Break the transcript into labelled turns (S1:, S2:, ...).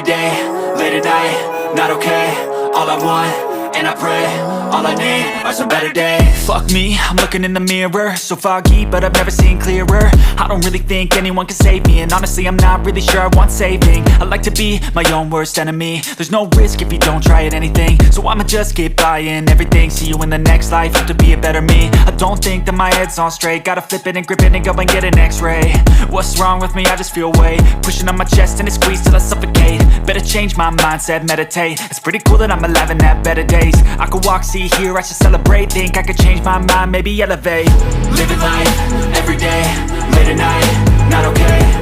S1: every day, late at night, not okay. All I want, and I pray, all I need are some better days. Fuck me, I'm looking in the mirror, so foggy, but I've never seen clearer. I don't really think anyone can save me, and honestly I'm not really sure I want saving. I like to be my own worst enemy. There's no risk if you don't try at anything, so I'ma just keep buying everything. See you in the next life, have to be a better me. I don't think that my head's on straight, gotta flip it and grip it and go and get an x-ray. What's wrong with me? I just feel weight pushing on my chest and it squeezes till I suffocate. Better change my mindset, meditate. It's pretty cool that I'm alive and have better days. I could walk, see, hear, I should celebrate. Think I could change my mind, maybe elevate. Living life, every day, late at night, not okay.